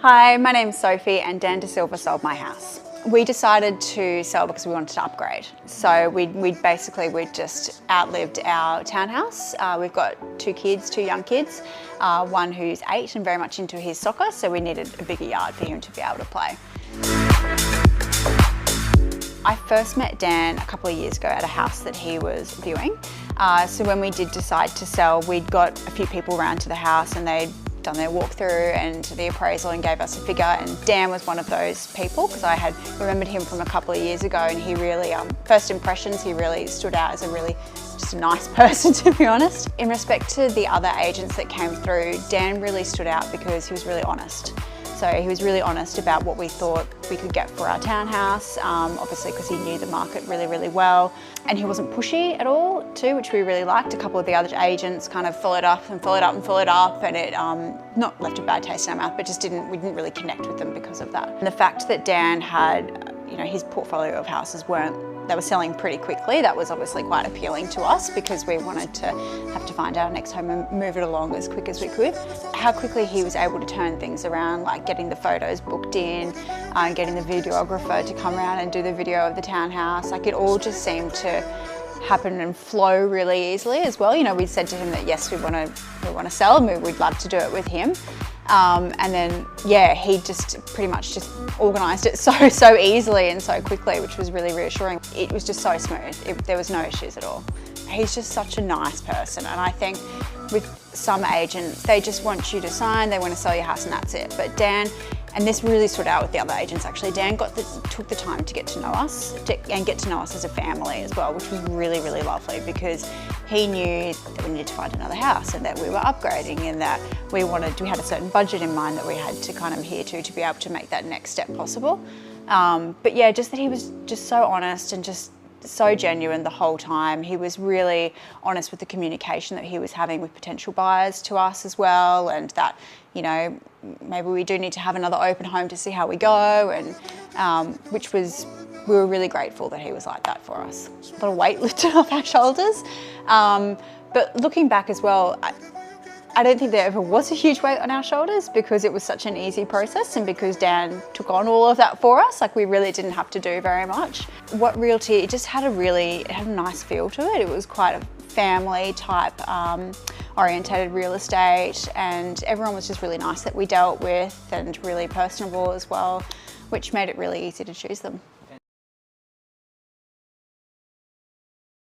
Hi, my name's Sophie and Dan De Silva sold my house. We decided to sell because we wanted to upgrade. So we just outlived our townhouse. We've got two young kids, one who's 8 and very much into his soccer, so we needed a bigger yard for him to be able to play. I first met Dan a couple of years ago at a house that he was viewing. So when we did decide to sell, we'd got a few people around to the house and they'd done their walkthrough and the appraisal and gave us a figure, and Dan was one of those people because I had remembered him from a couple of years ago, and he really, first impressions, he really stood out as just a nice person, to be honest. In respect to the other agents that came through, Dan really stood out because he was really honest. So he was really honest about what we thought we could get for our townhouse, obviously because he knew the market really, really well. And he wasn't pushy at all too, which we really liked. A couple of the other agents kind of followed up and followed up and followed up, and it not left a bad taste in our mouth, but just we didn't really connect with them because of that. And the fact that Dan had, his portfolio of houses they were selling pretty quickly. That was obviously quite appealing to us because we wanted to have to find our next home and move it along as quick as we could. How quickly he was able to turn things around, like getting the photos booked in, getting the videographer to come around and do the video of the townhouse. Like, it all just seemed to happen and flow really easily as well. We said to him that yes, we want to sell and we'd love to do it with him. And then, yeah, he just pretty much just organised it so easily and so quickly, which was really reassuring. It was just so smooth. There was no issues at all. He's just such a nice person, and I think with some agents, they just want you to sign, they want to sell your house and that's it. But Dan, and this really stood out with the other agents actually, Dan took the time to get to know us and get to know us as a family as well, which was really, really lovely, because he knew that we needed to find another house and that we were upgrading and that we had a certain budget in mind that we had to kind of adhere to be able to make that next step possible. But yeah, just that he was just so honest and just so genuine the whole time. He was really honest with the communication that he was having with potential buyers to us as well, and that, maybe we do need to have another open home to see how we go, and we were really grateful that he was like that for us. A lot of weight lifted off our shoulders. But looking back as well, I don't think there ever was a huge weight on our shoulders because it was such an easy process, and because Dan took on all of that for us. Like, we really didn't have to do very much. What Realty, it just had a nice feel to it. It was quite a family type orientated real estate, and everyone was just really nice that we dealt with and really personable as well, which made it really easy to choose them.